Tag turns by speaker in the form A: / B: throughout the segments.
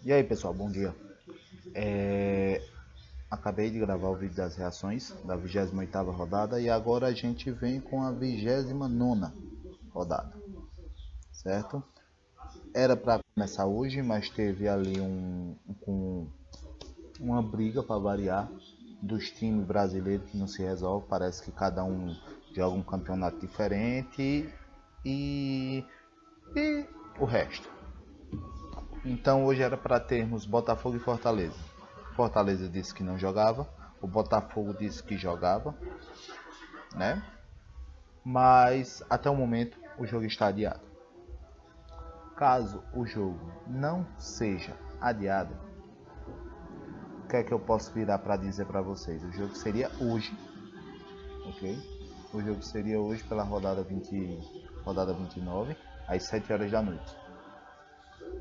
A: E aí pessoal, bom dia. É, Acabei de gravar o vídeo das reações da 28ª rodada e agora a gente vem com a 29ª rodada, certo? Era para começar hoje, mas teve ali uma briga para variar dos times brasileiros que não se resolve. Parece que cada um joga um campeonato diferente e, e o resto. Então hoje era para termos Botafogo e Fortaleza. Fortaleza disse que não jogava, o Botafogo disse que jogava, né? Mas até o momento o jogo está adiado. Caso o jogo não seja adiado, o que é que eu posso virar para dizer para vocês? O jogo seria hoje, ok? O jogo seria hoje pela rodada 29, às 7 horas da noite.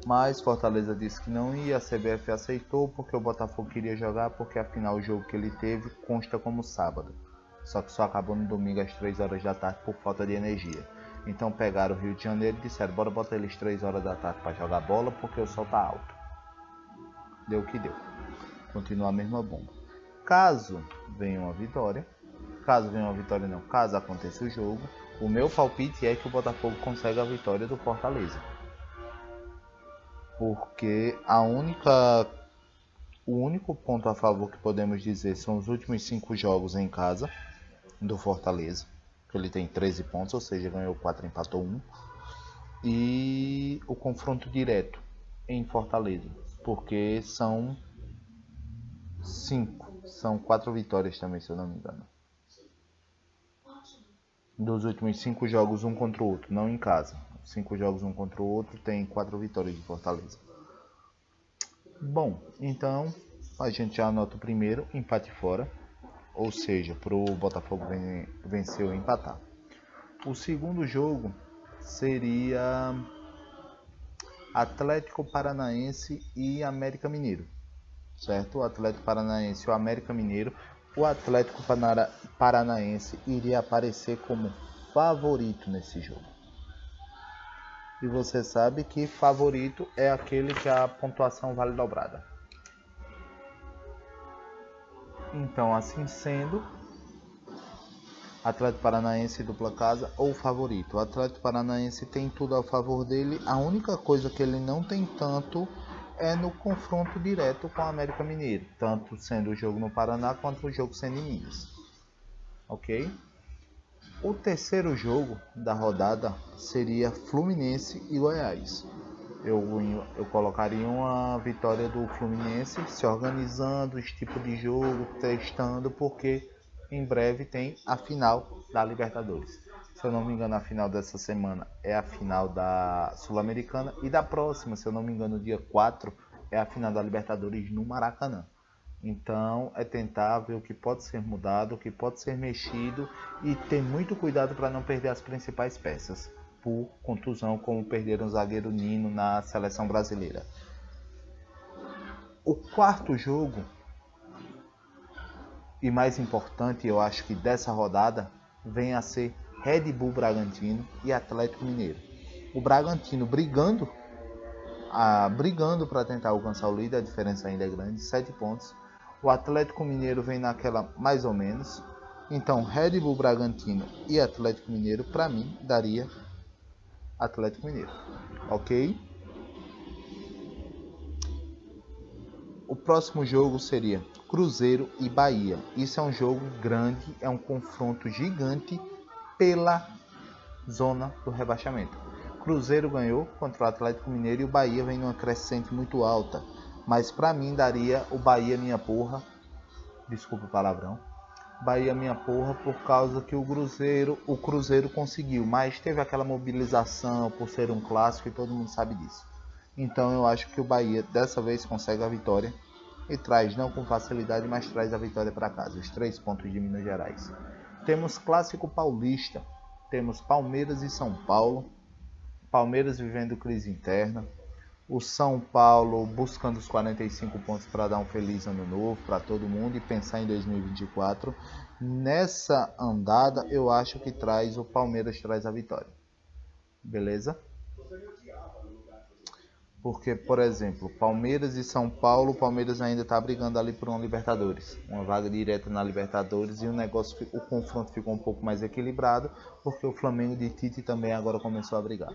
A: Mas Fortaleza disse que não ia, a CBF aceitou porque o Botafogo queria jogar, porque afinal o jogo que ele teve consta como sábado. Só que só acabou no domingo às 3 horas da tarde por falta de energia. Então pegaram o Rio de Janeiro e disseram, bora botar eles 3 horas da tarde para jogar bola porque o sol tá alto. Deu o que deu. Continua a mesma bomba. Caso venha uma vitória, caso aconteça o jogo, o meu palpite é que o Botafogo consegue a vitória do Fortaleza. Porque o único ponto a favor que podemos dizer são os últimos 5 jogos em casa do Fortaleza, que ele tem 13 pontos, ou seja, ganhou 4, empatou 1, e o confronto direto em Fortaleza, porque são 4 vitórias também, se eu não me engano. Dos últimos 5 jogos, um contra o outro, não em casa. 5 jogos um contra o outro, tem 4 vitórias de Fortaleza. Bom, então a gente já anota o primeiro, empate fora. Ou seja, para o Botafogo vencer ou empatar. O segundo jogo seria Atlético Paranaense e América Mineiro, certo? O Atlético Paranaense e o América Mineiro. O Atlético Paranaense iria aparecer como favorito nesse jogo. E você sabe que favorito é aquele que a pontuação vale dobrada. Então, assim sendo, Atlético Paranaense dupla casa ou favorito. O Atlético Paranaense tem tudo a favor dele. A única coisa que ele não tem tanto é no confronto direto com o América Mineiro, tanto sendo o jogo no Paraná quanto o jogo sendo em Minas. Ok? O terceiro jogo da rodada seria Fluminense e Goiás. Eu colocaria uma vitória do Fluminense se organizando esse tipo de jogo, testando, porque em breve tem a final da Libertadores. Se eu não me engano, a final dessa semana é a final da Sul-Americana e da próxima, se eu não me engano, dia 4 é a final da Libertadores no Maracanã. Então é tentar ver o que pode ser mudado, o que pode ser mexido e ter muito cuidado para não perder as principais peças por contusão, como perderam o zagueiro Nino na seleção brasileira. O quarto jogo, e mais importante, eu acho que dessa rodada, vem a ser Red Bull Bragantino e Atlético Mineiro. O Bragantino brigando para tentar alcançar o líder, a diferença ainda é grande, 7 pontos. O Atlético Mineiro vem naquela mais ou menos. Então, Red Bull Bragantino e Atlético Mineiro, para mim, daria Atlético Mineiro. Ok? O próximo jogo seria Cruzeiro e Bahia. Isso é um jogo grande, é um confronto gigante pela zona do rebaixamento. Cruzeiro ganhou contra o Atlético Mineiro e o Bahia vem numa crescente muito alta. Mas para mim daria o Bahia minha porra. Desculpa o palavrão. Bahia minha porra por causa que o Cruzeiro conseguiu, mas teve aquela mobilização por ser um clássico e todo mundo sabe disso. Então eu acho que o Bahia dessa vez consegue a vitória e traz não com facilidade, mas traz a vitória para casa, os 3 pontos de Minas Gerais. Temos clássico paulista, temos Palmeiras e São Paulo. Palmeiras vivendo crise interna, o São Paulo buscando os 45 pontos para dar um feliz ano novo para todo mundo e pensar em 2024. Nessa andada, eu acho que o Palmeiras traz a vitória. Beleza? Porque, por exemplo, Palmeiras e São Paulo, o Palmeiras ainda está brigando ali por uma Libertadores, uma vaga direta na Libertadores, e o confronto ficou um pouco mais equilibrado, porque o Flamengo de Tite também agora começou a brigar.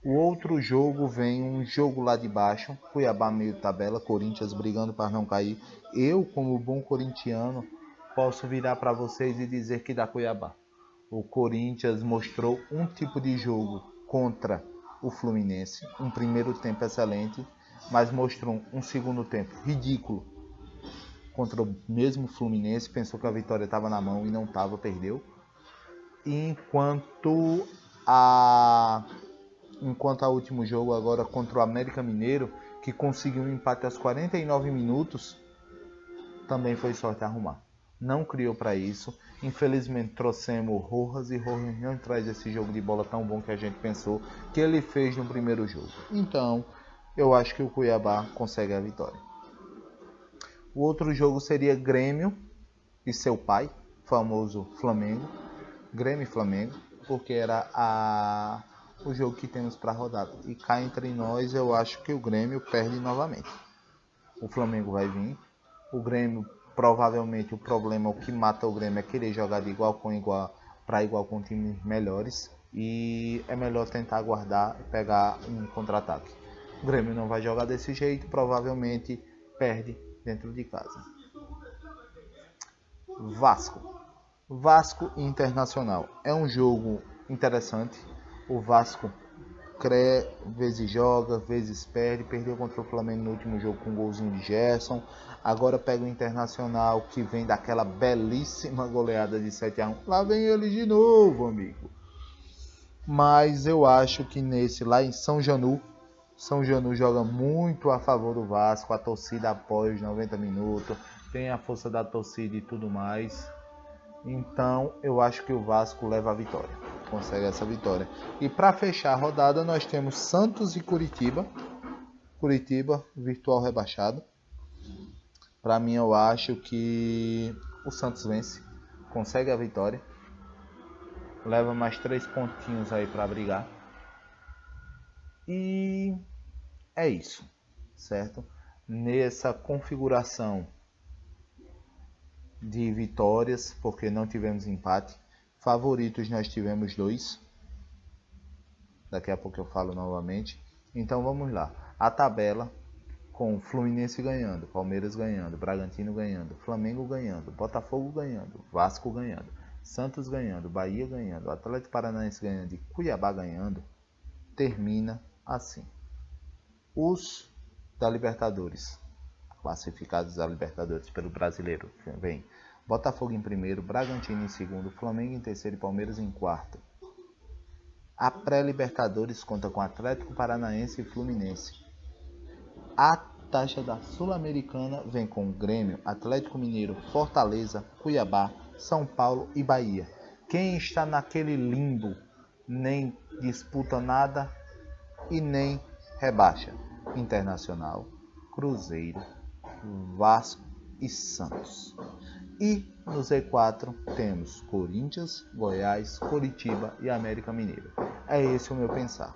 A: O outro jogo vem um jogo lá de baixo, Cuiabá meio tabela, Corinthians brigando para não cair. Eu, como bom corintiano, posso virar para vocês e dizer que dá Cuiabá. O Corinthians mostrou um tipo de jogo contra o Fluminense, um primeiro tempo excelente, mas mostrou um segundo tempo ridículo contra o mesmo Fluminense, pensou que a vitória estava na mão e não estava, perdeu. Enquanto ao último jogo agora contra o América Mineiro, que conseguiu um empate aos 49 minutos, também foi sorte arrumar. Não criou para isso. Infelizmente trouxemos Rojas e Rojas não traz esse jogo de bola tão bom que a gente pensou que ele fez no primeiro jogo. Então, eu acho que o Cuiabá consegue a vitória. O outro jogo seria Grêmio e seu pai, famoso Flamengo. Grêmio e Flamengo, porque era o jogo que temos para a rodada. E cá entre nós, eu acho que o Grêmio perde novamente. O Flamengo vai vir. O Grêmio, provavelmente, o problema, o que mata o Grêmio é querer jogar de igual para igual com times melhores. E é melhor tentar aguardar e pegar um contra-ataque. O Grêmio não vai jogar desse jeito, provavelmente perde dentro de casa. Vasco Internacional. É um jogo interessante. O Vasco vezes joga, vezes perde. Perdeu contra o Flamengo no último jogo com um golzinho de Gerson. Agora pega o Internacional, que vem daquela belíssima goleada de 7-1. Lá vem ele de novo, amigo. Mas eu acho que lá em São Janu joga muito a favor do Vasco. A torcida apoia os 90 minutos. Tem a força da torcida e tudo mais. Então, eu acho que o Vasco leva a vitória. Consegue essa vitória. E para fechar a rodada, nós temos Santos e Curitiba. Curitiba, virtual rebaixado. Para mim, eu acho que o Santos vence. Consegue a vitória. Leva mais 3 pontinhos aí para brigar. E é isso, certo? Nessa configuração de vitórias, porque não tivemos empate. Favoritos nós tivemos 2. Daqui a pouco eu falo novamente. Então vamos lá. A tabela com Fluminense ganhando, Palmeiras ganhando, Bragantino ganhando, Flamengo ganhando, Botafogo ganhando, Vasco ganhando, Santos ganhando, Bahia ganhando, Atlético Paranaense ganhando e Cuiabá ganhando, termina assim. Os da Libertadores, classificados da Libertadores pelo brasileiro, vem Botafogo em primeiro, Bragantino em segundo, Flamengo em terceiro e Palmeiras em quarto. A pré-Libertadores conta com Atlético Paranaense e Fluminense. A taxa da Sul-Americana vem com Grêmio, Atlético Mineiro, Fortaleza, Cuiabá, São Paulo e Bahia. Quem está naquele limbo nem disputa nada e nem rebaixa? Internacional, Cruzeiro, Vasco e Santos. E no Z4 temos Corinthians, Goiás, Coritiba e América Mineiro. É esse o meu pensar.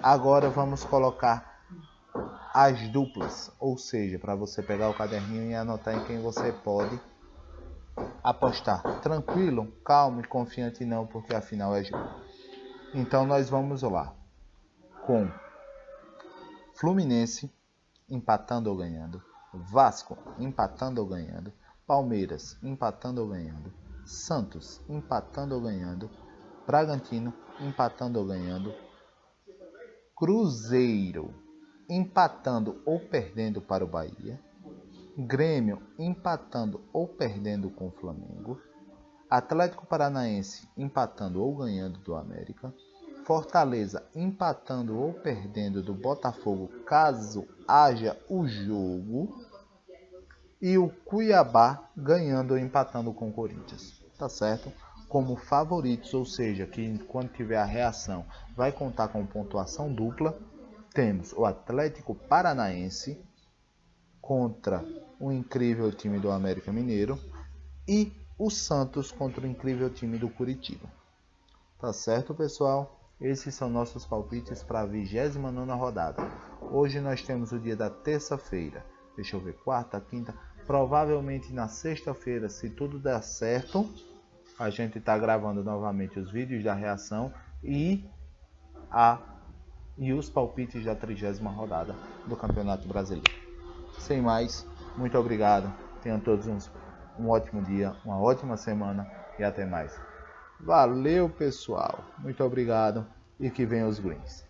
A: Agora vamos colocar as duplas, ou seja, para você pegar o caderninho e anotar em quem você pode apostar. Tranquilo, calmo e confiante não, porque afinal é jogo. Então nós vamos lá com Fluminense empatando ou ganhando, Vasco empatando ou ganhando, Palmeiras empatando ou ganhando, Santos empatando ou ganhando, Bragantino empatando ou ganhando, Cruzeiro empatando ou perdendo para o Bahia, Grêmio empatando ou perdendo com o Flamengo, Atlético Paranaense empatando ou ganhando do América, Fortaleza empatando ou perdendo do Botafogo caso haja o jogo, e o Cuiabá ganhando ou empatando com o Corinthians, tá certo? Como favoritos, ou seja, que quando tiver a reação vai contar com pontuação dupla, temos o Atlético Paranaense contra o incrível time do América Mineiro e o Santos contra o incrível time do Curitiba. Tá certo, pessoal? Esses são nossos palpites para a 29ª rodada. Hoje nós temos o dia da terça-feira. Deixa eu ver, quarta, quinta. Provavelmente na sexta-feira, se tudo der certo, a gente está gravando novamente os vídeos da reação e os palpites da 30ª rodada do Campeonato Brasileiro. Sem mais, muito obrigado. Tenham todos um ótimo dia, uma ótima semana e até mais. Valeu, pessoal. Muito obrigado e que venham os greens.